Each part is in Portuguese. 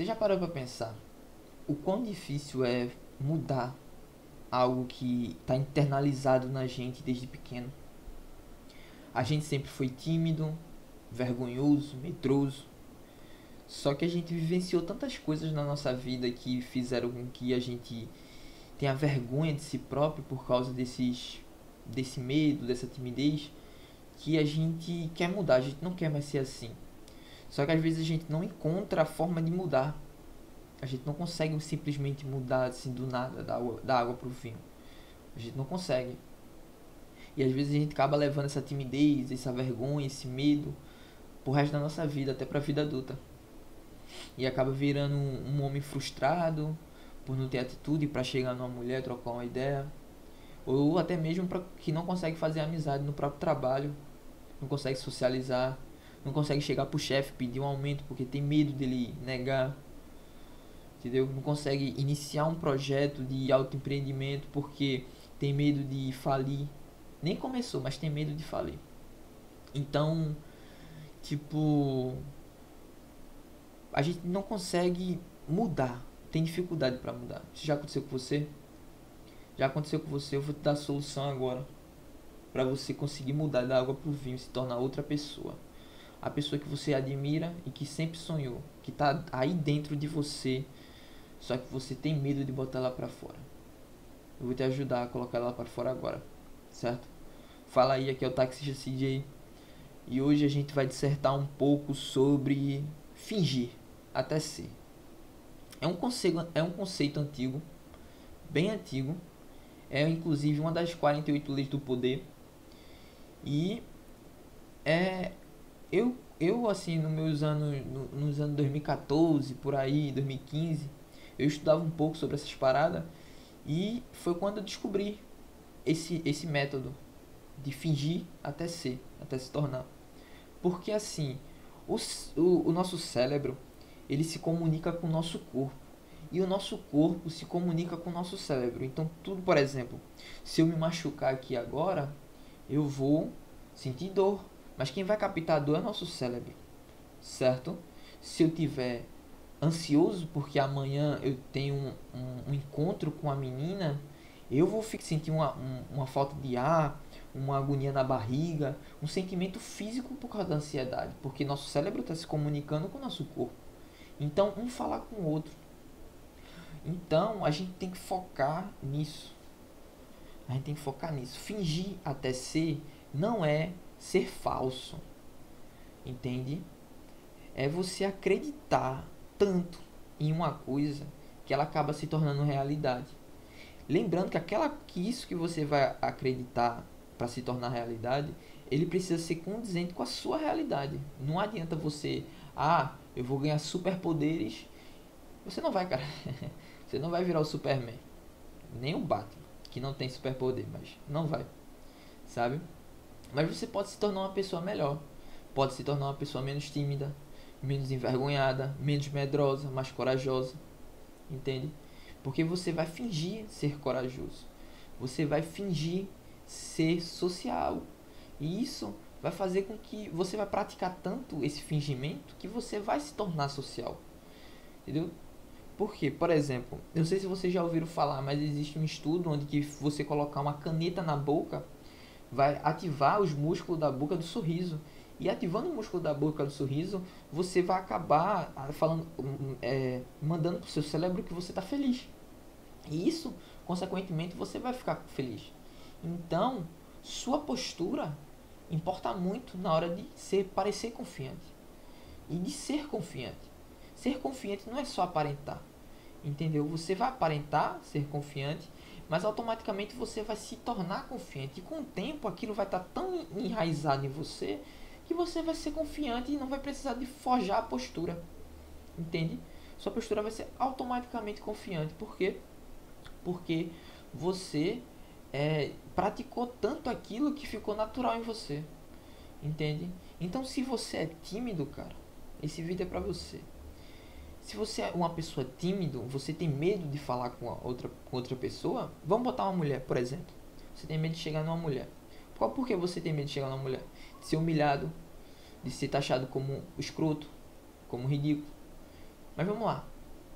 Você já parou pra pensar o quão difícil é mudar algo que tá internalizado na gente desde pequeno? A gente sempre foi tímido, vergonhoso, medroso. Só que a gente vivenciou tantas coisas na nossa vida que fizeram com que a gente tenha vergonha de si próprio por causa desse medo, dessa timidez, que a gente quer mudar, a gente não quer mais ser assim. Só que às vezes a gente não encontra a forma de mudar. A gente não consegue simplesmente mudar assim do nada, da água pro vinho. A gente não consegue. E às vezes a gente acaba levando essa timidez, essa vergonha, esse medo pro resto da nossa vida, até pra vida adulta. E acaba virando um homem frustrado por não ter atitude para chegar numa mulher, trocar uma ideia. Ou até mesmo que não consegue fazer amizade no próprio trabalho, não consegue socializar, não consegue chegar pro chefe pedir um aumento porque tem medo dele negar, entendeu? Não consegue iniciar um projeto de autoempreendimento porque tem medo de falir. Nem começou, mas tem medo de falir. Então, tipo, a gente não consegue mudar, tem dificuldade para mudar. Isso já aconteceu com você? Já aconteceu com você, eu vou te dar a solução agora para você conseguir mudar da água pro vinho e se tornar outra pessoa. A pessoa que você admira e que sempre sonhou, que tá aí dentro de você, só que você tem medo de botar ela para fora. Eu vou te ajudar a colocar ela para fora agora, certo? Fala aí, aqui é o Taxista CJ e hoje a gente vai dissertar um pouco sobre fingir até ser. É um conceito antigo, bem antigo, é inclusive uma das 48 leis do poder. E é eu assim, nos anos 2014, por aí, 2015, eu estudava um pouco sobre essas paradas e foi quando eu descobri esse método de fingir até ser, até se tornar. Porque assim, o nosso cérebro, ele se comunica com o nosso corpo. E o nosso corpo se comunica com o nosso cérebro. Então, tudo, por exemplo, se eu me machucar aqui agora, eu vou sentir dor. Mas quem vai captar a dor é o nosso cérebro, certo? Se eu tiver ansioso porque amanhã eu tenho um encontro com a menina, eu vou sentir uma falta de ar, uma agonia na barriga, um sentimento físico por causa da ansiedade, porque nosso cérebro está se comunicando com o nosso corpo. Então, um falar com o outro. Então, a gente tem que focar nisso. A gente tem que focar nisso. Fingir até ser não é ser falso, entende? É você acreditar tanto em uma coisa que ela acaba se tornando realidade. Lembrando que isso que você vai acreditar para se tornar realidade, ele precisa ser condizente com a sua realidade. Não adianta você, eu vou ganhar superpoderes. Você não vai, cara. Você não vai virar o Superman, nem o Batman, que não tem superpoder, mas não vai, sabe? Mas você pode se tornar uma pessoa melhor. Pode se tornar uma pessoa menos tímida, menos envergonhada, menos medrosa, mais corajosa. Entende? Porque você vai fingir ser corajoso. Você vai fingir ser social. E isso vai fazer com que você vai praticar tanto esse fingimento que você vai se tornar social. Entendeu? Por quê? Por exemplo, eu não sei se vocês já ouviram falar, mas existe um estudo onde que você colocar uma caneta na boca vai ativar os músculos da boca do sorriso. E ativando o músculo da boca do sorriso, você vai acabar falando, mandando para o seu cérebro que você está feliz. E isso, consequentemente, você vai ficar feliz. Então, sua postura importa muito na hora de parecer confiante e de ser confiante. Ser confiante não é só aparentar, entendeu? Você vai aparentar ser confiante, mas automaticamente você vai se tornar confiante. E com o tempo aquilo vai estar tão enraizado em você que você vai ser confiante e não vai precisar de forjar a postura. Entende? Sua postura vai ser automaticamente confiante. Por quê? Porque você praticou tanto aquilo que ficou natural em você. Entende? Então se você é tímido, cara, esse vídeo é pra você. Se você é uma pessoa tímido, você tem medo de falar com outra pessoa, vamos botar uma mulher, por exemplo. Você tem medo de chegar numa mulher. Por que você tem medo de chegar numa mulher? De ser humilhado, de ser taxado como escroto, como ridículo. Mas vamos lá.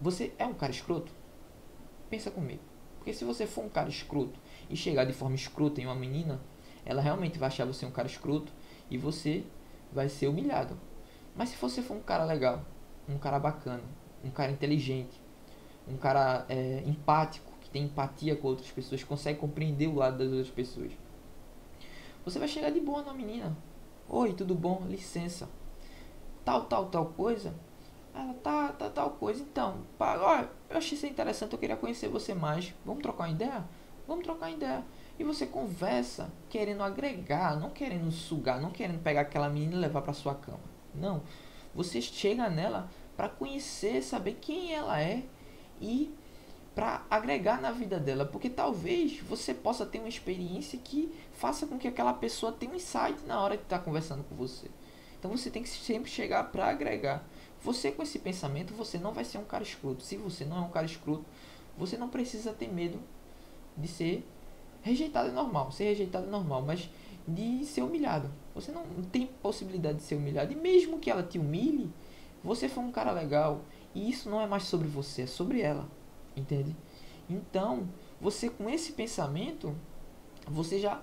Você é um cara escroto? Pensa comigo. Porque se você for um cara escroto e chegar de forma escrota em uma menina, ela realmente vai achar você um cara escroto e você vai ser humilhado. Mas se você for um cara legal, um cara bacana, um cara inteligente, um cara empático, que tem empatia com outras pessoas, consegue compreender o lado das outras pessoas, você vai chegar de boa na menina. Oi, tudo bom? Licença. Tal coisa. Ela tá tal coisa. Então, pá, olha, eu achei isso interessante, eu queria conhecer você mais. Vamos trocar uma ideia? Vamos trocar uma ideia. E você conversa, querendo agregar, não querendo sugar, não querendo pegar aquela menina e levar pra sua cama. Não. Você chega nela pra conhecer, saber quem ela é e para agregar na vida dela, porque talvez você possa ter uma experiência que faça com que aquela pessoa tenha um insight na hora que está conversando com você. Então você tem que sempre chegar para agregar. Você com esse pensamento, você não vai ser um cara escroto. Se você não é um cara escroto, você não precisa ter medo de ser rejeitado, é normal. Ser rejeitado é normal, mas de ser humilhado. Você não tem possibilidade de ser humilhado. E mesmo que ela te humilhe, você foi um cara legal. E isso não é mais sobre você, é sobre ela. Entende? Então, você com esse pensamento, você já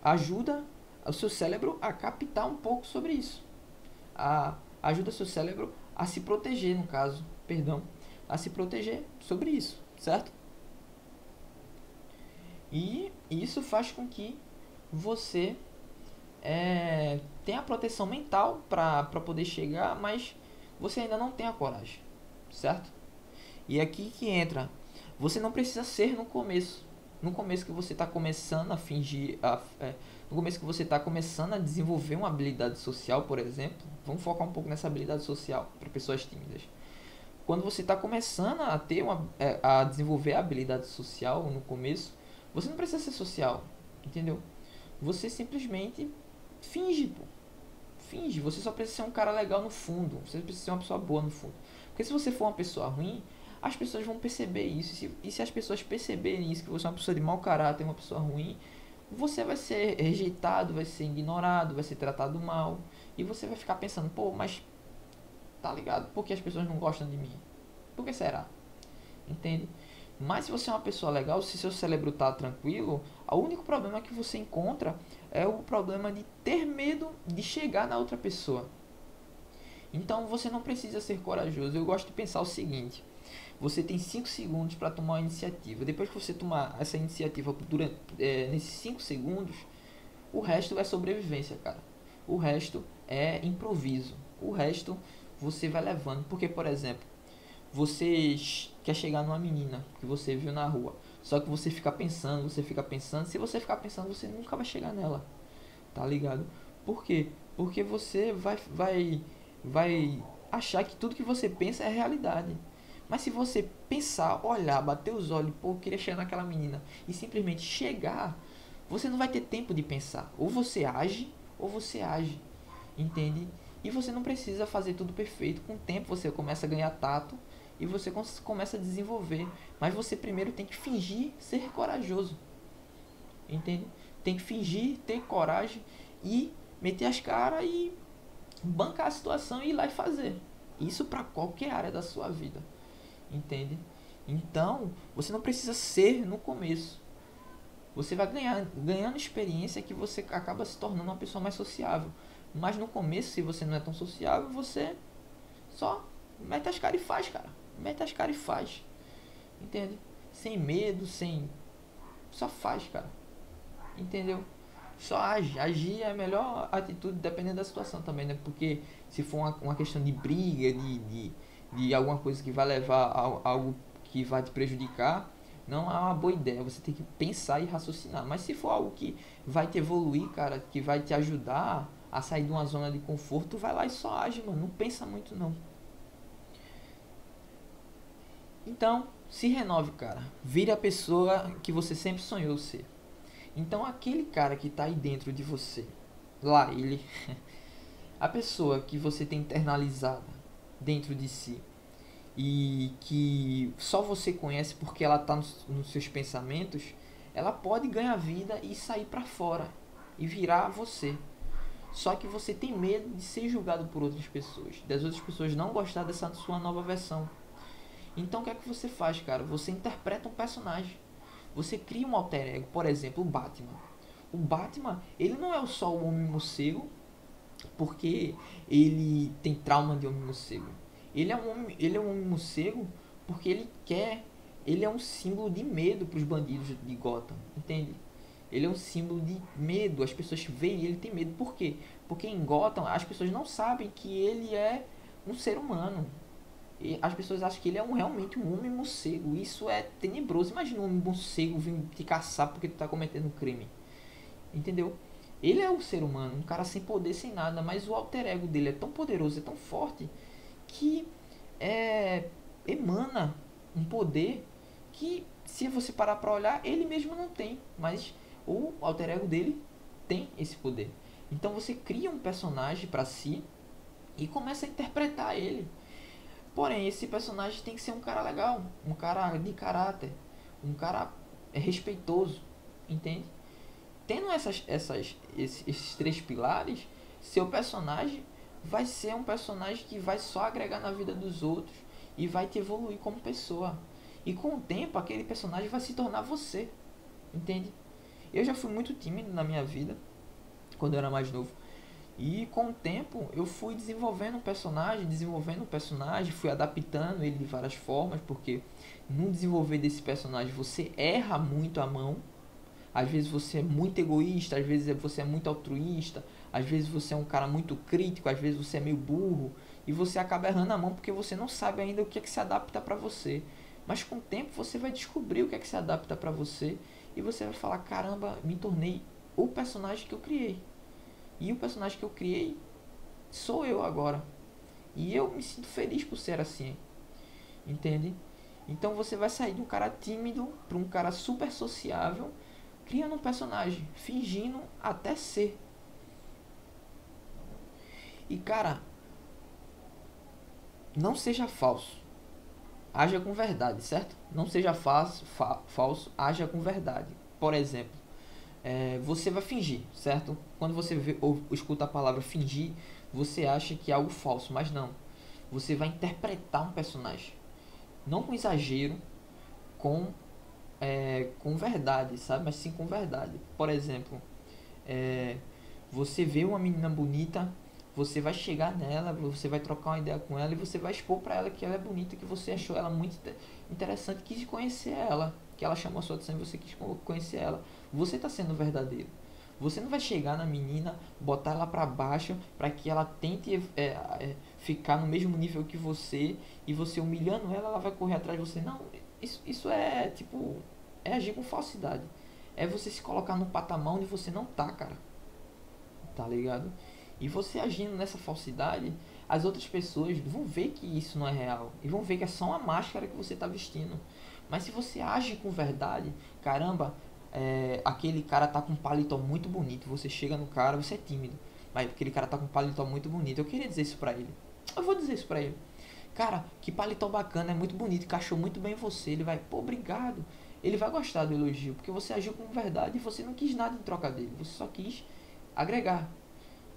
ajuda o seu cérebro a captar um pouco sobre isso. Ajuda o seu cérebro a se proteger, no caso, perdão, a se proteger sobre isso, certo? E isso faz com que você tenha a proteção mental para poder chegar, mas você ainda não tem a coragem, certo? E aqui que entra, você não precisa ser no começo. No começo que você está começando a fingir, no começo que você está começando a desenvolver uma habilidade social, por exemplo, vamos focar um pouco nessa habilidade social para pessoas tímidas. Quando você está começando a ter a desenvolver a habilidade social no começo, você não precisa ser social, entendeu? Você simplesmente finge, pô. Finge, você só precisa ser um cara legal no fundo, você precisa ser uma pessoa boa no fundo. Porque se você for uma pessoa ruim, as pessoas vão perceber isso. E se as pessoas perceberem isso, que você é uma pessoa de mau caráter, uma pessoa ruim, você vai ser rejeitado, vai ser ignorado, vai ser tratado mal. E você vai ficar pensando, pô, mas tá ligado? Por que as pessoas não gostam de mim? Por que será? Entende? Mas se você é uma pessoa legal, se seu cérebro tá tranquilo, o único problema que você encontra é o problema de ter medo de chegar na outra pessoa. Então você não precisa ser corajoso. Eu gosto de pensar o seguinte: você tem 5 segundos para tomar uma iniciativa. Depois que você tomar essa iniciativa nesses 5 segundos, o resto é sobrevivência, cara. O resto é improviso. O resto você vai levando. Porque, por exemplo, você quer chegar numa menina que você viu na rua. Só que você fica pensando, você fica pensando. Se você ficar pensando, você nunca vai chegar nela. Tá ligado? Por quê? Porque você vai achar que tudo que você pensa é realidade. Mas se você pensar, olhar, bater os olhos, pô, eu queria chegar naquela menina e simplesmente chegar, você não vai ter tempo de pensar. Ou você age, ou você age. Entende? E você não precisa fazer tudo perfeito. Com o tempo você começa a ganhar tato e você começa a desenvolver. Mas você primeiro tem que fingir ser corajoso. Entende? Tem que fingir, ter coragem e meter as caras e bancar a situação e ir lá e fazer. Isso para qualquer área da sua vida. Entende? Então, você não precisa ser no começo. Você vai ganhando experiência que você acaba se tornando uma pessoa mais sociável. Mas no começo, se você não é tão sociável, você só mete as caras e faz, cara. Mete as caras e faz. Entende? Sem medo, sem... Só faz, cara. Entendeu? Só age. Agir é a melhor atitude, dependendo da situação também, né? Porque se for uma questão de briga, de alguma coisa que vai levar a algo que vai te prejudicar, não é uma boa ideia. Você tem que pensar e raciocinar. Mas se for algo que vai te evoluir, cara, que vai te ajudar a sair de uma zona de conforto, vai lá e só age, mano. Não pensa muito, não. Então, se renove, cara. Vire a pessoa que você sempre sonhou ser. Então, aquele cara que tá aí dentro de você, lá, ele... a pessoa que você tem internalizada dentro de si e que só você conhece porque ela tá nos seus pensamentos, ela pode ganhar vida e sair pra fora e virar você. Só que você tem medo de ser julgado por outras pessoas, das outras pessoas não gostar dessa sua nova versão. Então o que é que você faz, cara? Você interpreta um personagem. Você cria um alter ego, por exemplo, o Batman. O Batman, ele não é só o homem morcego porque ele tem trauma de homem morcego. Ele é um homem morcego porque ele é um símbolo de medo para os bandidos de Gotham, entende? Ele é um símbolo de medo, as pessoas veem ele tem medo. Por quê? Porque em Gotham as pessoas não sabem que ele é um ser humano. E as pessoas acham que ele é realmente um homem morcego. Isso é tenebroso. Imagina um homem morcego vindo te caçar porque tu tá cometendo um crime. Entendeu? Ele é um ser humano, um cara sem poder, sem nada, mas o alter ego dele é tão poderoso, é tão forte, que emana um poder que, se você parar pra olhar, ele mesmo não tem, mas o alter ego dele tem esse poder. Então você cria um personagem pra si e começa a interpretar ele. Porém, esse personagem tem que ser um cara legal, um cara de caráter, um cara respeitoso, entende? Tendo esses três pilares, seu personagem vai ser um personagem que vai só agregar na vida dos outros e vai te evoluir como pessoa. E com o tempo, aquele personagem vai se tornar você, entende? Eu já fui muito tímido na minha vida, quando eu era mais novo. E com o tempo eu fui desenvolvendo um personagem, fui adaptando ele de várias formas, porque no desenvolver desse personagem você erra muito a mão. Às vezes você é muito egoísta, às vezes você é muito altruísta, às vezes você é um cara muito crítico, às vezes você é meio burro, e você acaba errando a mão porque você não sabe ainda o que é que se adapta para você. Mas com o tempo você vai descobrir o que é que se adapta para você, e você vai falar, caramba, me tornei o personagem que eu criei. E o personagem que eu criei sou eu agora. E eu me sinto feliz por ser assim. Entende? Então você vai sair de um cara tímido para um cara super sociável, criando um personagem, fingindo até ser. E cara, não seja falso. Haja com verdade, certo? Não seja falso, haja com verdade. Por exemplo, você vai fingir, certo? Quando você vê, ou escuta a palavra fingir, você acha que é algo falso, mas não. Você vai interpretar um personagem, não com exagero, com verdade, sabe? Mas sim com verdade. Por exemplo, você vê uma menina bonita, você vai chegar nela, você vai trocar uma ideia com ela e você vai expor pra ela que ela é bonita, que você achou ela muito interessante, quis conhecer ela, que ela chamou a sua atenção e você quis conhecer ela. Você tá sendo verdadeiro. Você não vai chegar na menina, botar ela pra baixo para que ela tente ficar no mesmo nível que você, e você humilhando ela, ela vai correr atrás de você. Não, isso é tipo, é agir com falsidade. É você se colocar no patamar onde você não tá, cara. Tá ligado? E você agindo nessa falsidade, as outras pessoas vão ver que isso não é real. E vão ver que é só uma máscara que você tá vestindo. Mas se você age com verdade, caramba, aquele cara tá com um paletó muito bonito. Você chega no cara, você é tímido, mas aquele cara tá com um paletó muito bonito. Eu queria dizer isso pra ele. Eu vou dizer isso pra ele. Cara, que paletó bacana, é muito bonito, encaixou muito bem em você. Ele vai, pô, obrigado. Ele vai gostar do elogio, porque você agiu com verdade e você não quis nada em troca dele. Você só quis agregar.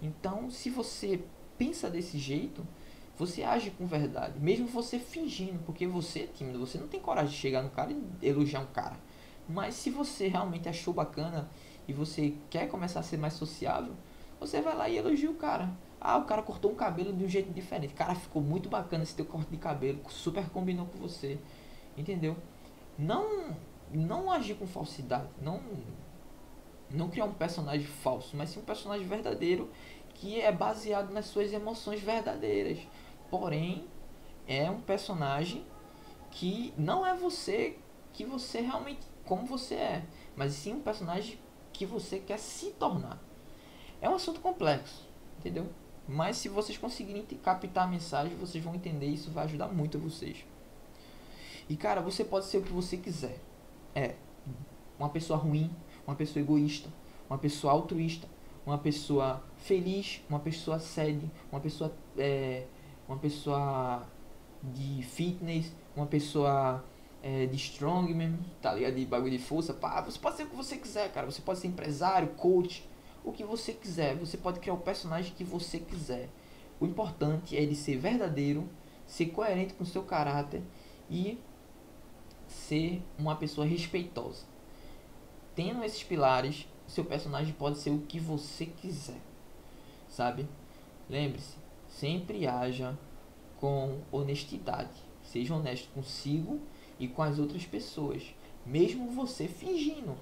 Então, se você pensa desse jeito, você age com verdade, mesmo você fingindo, porque você é tímido, você não tem coragem de chegar no cara e elogiar um cara. Mas se você realmente achou bacana e você quer começar a ser mais sociável, você vai lá e elogia o cara. Ah, o cara cortou um cabelo de um jeito diferente. Cara, ficou muito bacana esse teu corte de cabelo, super combinou com você. Entendeu? Não agir com falsidade, não criar um personagem falso, mas sim um personagem verdadeiro que é baseado nas suas emoções verdadeiras. Porém, é um personagem que não é você, que você realmente como você é, mas sim um personagem que você quer se tornar. É um assunto complexo, entendeu? Mas se vocês conseguirem captar a mensagem, vocês vão entender, e isso vai ajudar muito a vocês. E cara, você pode ser o que você quiser. Uma pessoa ruim, uma pessoa egoísta, uma pessoa altruísta, uma pessoa feliz, uma pessoa sede, uma pessoa de fitness, uma pessoa de strongman, tá ligado? De bagulho de força. Pá, você pode ser o que você quiser, cara. Você pode ser empresário, coach, o que você quiser. Você pode criar o personagem que você quiser. O importante é ele ser verdadeiro, ser coerente com o seu caráter e ser uma pessoa respeitosa. Tendo esses pilares, seu personagem pode ser o que você quiser, sabe? Lembre-se, sempre haja com honestidade. Seja honesto consigo e com as outras pessoas, mesmo você fingindo.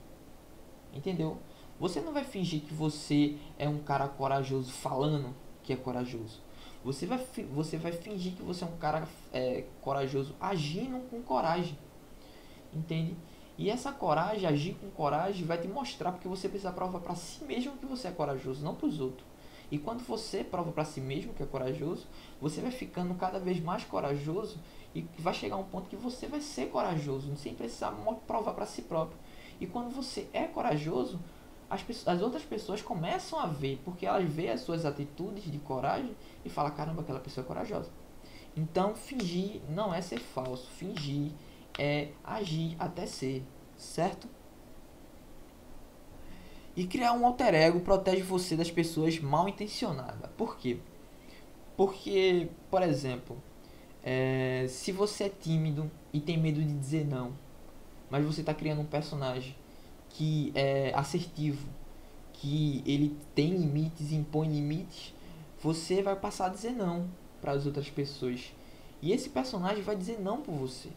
Entendeu? Você não vai fingir que você é um cara corajoso falando que é corajoso. Você vai fingir que você é um cara corajoso agindo com coragem. Entende? E essa coragem, agir com coragem, vai te mostrar porque você precisa provar para si mesmo que você é corajoso, não para os outros. E quando você prova para si mesmo que é corajoso, você vai ficando cada vez mais corajoso e vai chegar um ponto que você vai ser corajoso, sem precisar provar para si próprio. E quando você é corajoso, as outras pessoas começam a ver, porque elas veem as suas atitudes de coragem e falam, caramba, aquela pessoa é corajosa. Então, fingir não é ser falso, fingir é agir até ser, certo? E criar um alter ego protege você das pessoas mal intencionadas. Por quê? Porque, por exemplo, se você é tímido e tem medo de dizer não, mas você está criando um personagem que é assertivo, que ele tem limites, impõe limites, você vai passar a dizer não para as outras pessoas. E esse personagem vai dizer não por você.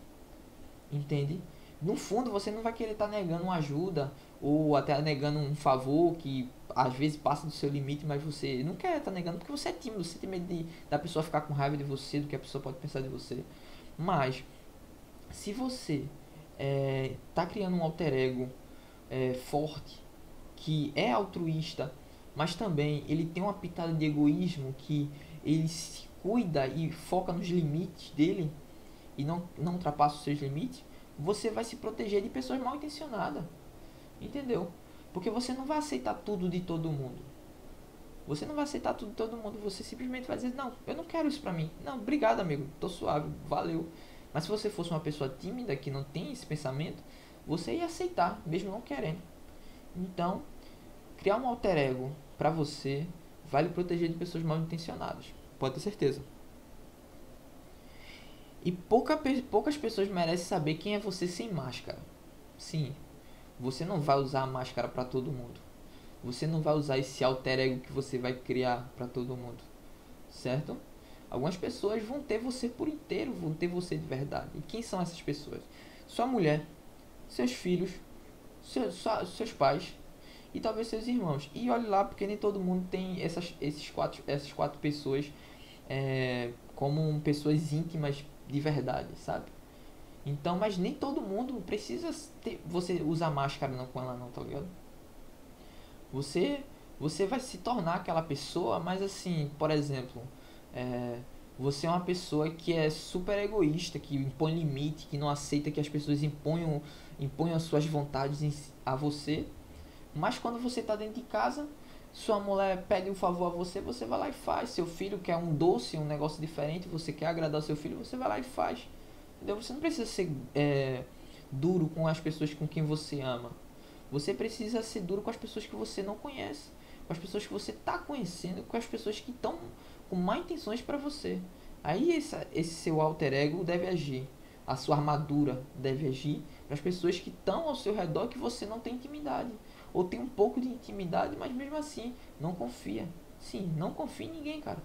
Entende? No fundo, você não vai querer estar negando uma ajuda ou até negando um favor que às vezes passa do seu limite, mas você não quer estar negando porque você é tímido, você tem medo da pessoa ficar com raiva de você, do que a pessoa pode pensar de você. Mas, se você está criando um alter ego forte, que é altruísta, mas também ele tem uma pitada de egoísmo, que ele se cuida e foca nos limites dele, e não ultrapassa os seus limites, você vai se proteger de pessoas mal intencionadas. Entendeu? Porque você não vai aceitar tudo de todo mundo. Você não vai aceitar tudo de todo mundo. Você simplesmente vai dizer, não, eu não quero isso pra mim. Não, obrigado, amigo. Tô suave, valeu. Mas se você fosse uma pessoa tímida, que não tem esse pensamento, você ia aceitar, mesmo não querendo. Então, criar um alter ego pra você vai lhe proteger de pessoas mal intencionadas. Pode ter certeza. E poucas pessoas merecem saber quem é você sem máscara. Sim, você não vai usar a máscara para todo mundo. Você não vai usar esse alter ego que você vai criar para todo mundo. Certo? Algumas pessoas vão ter você por inteiro, vão ter você de verdade. E quem são essas pessoas? Sua mulher, seus filhos, seus pais e talvez seus irmãos. E olhe lá, porque nem todo mundo tem essas quatro pessoas como pessoas íntimas de verdade, sabe? Então, mas nem todo mundo precisa você usar máscara não com ela não, tá ligado? Você, você vai se tornar aquela pessoa, mas assim, por exemplo, você é uma pessoa que é super egoísta, que impõe limite, que não aceita que as pessoas imponham as suas vontades a você. Mas quando você está dentro de casa, sua mulher pede um favor a você, você vai lá e faz. Seu filho quer um doce, um negócio diferente, você quer agradar o seu filho, você vai lá e faz. Entendeu? Você não precisa ser duro com as pessoas com quem você ama. Você precisa ser duro com as pessoas que você não conhece, com as pessoas que você está conhecendo, com as pessoas que estão com má intenções para você. Aí esse seu alter ego deve agir. A sua armadura deve agir para as pessoas que estão ao seu redor que você não tem intimidade. Ou tem um pouco de intimidade, mas mesmo assim não confia. Sim, não confia em ninguém, cara.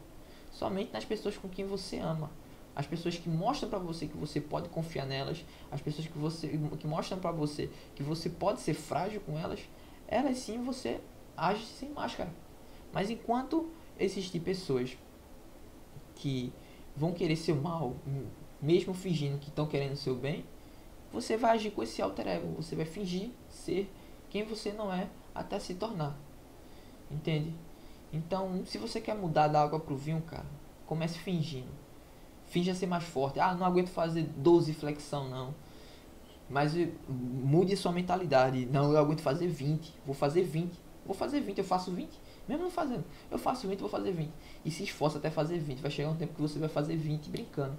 Somente nas pessoas com quem você ama. As pessoas que mostram pra você que você pode confiar nelas, as pessoas que mostram pra você que você pode ser frágil com elas, elas sim você age sem máscara. Mas enquanto existem pessoas que vão querer seu mal, mesmo fingindo que estão querendo seu bem, você vai agir com esse alter ego, você vai fingir ser quem você não é até se tornar. Entende? Então, se você quer mudar da água pro vinho, cara, comece fingindo. Finja ser mais forte. Ah, não aguento fazer 12 flexão, não. Mas mude sua mentalidade. Não, eu aguento fazer 20. Vou fazer 20. Vou fazer 20. Eu faço 20. Mesmo não fazendo. Eu faço 20, vou fazer 20. E se esforça até fazer 20. Vai chegar um tempo que você vai fazer 20 brincando.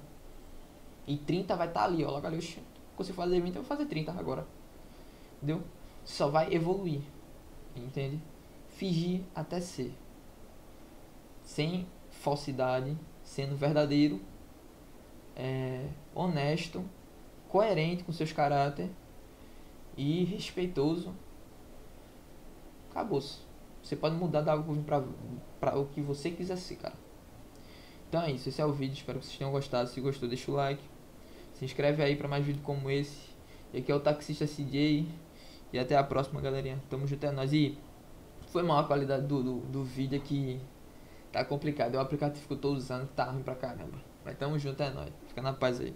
E 30 vai estar ali, ó. Logo ali, eu consigo fazer 20, eu vou fazer 30 agora. Entendeu? Só vai evoluir. Entende? fingir até ser. Sem falsidade, sendo verdadeiro, honesto, coerente com seus caráter e respeitoso. Acabou-se. Você pode mudar da água pro vinho pra o que você quiser ser, cara. Então é isso, esse é o vídeo, espero que vocês tenham gostado. Se gostou, deixa o like. Se inscreve aí pra mais vídeos como esse. E aqui é o Taxista CJ. E até a próxima, galerinha. Tamo junto, é nóis. E foi mal a qualidade do vídeo aqui. Tá complicado. É o aplicativo que eu tô usando que tá ruim pra caramba. Mas tamo junto, é nóis. Fica na paz aí.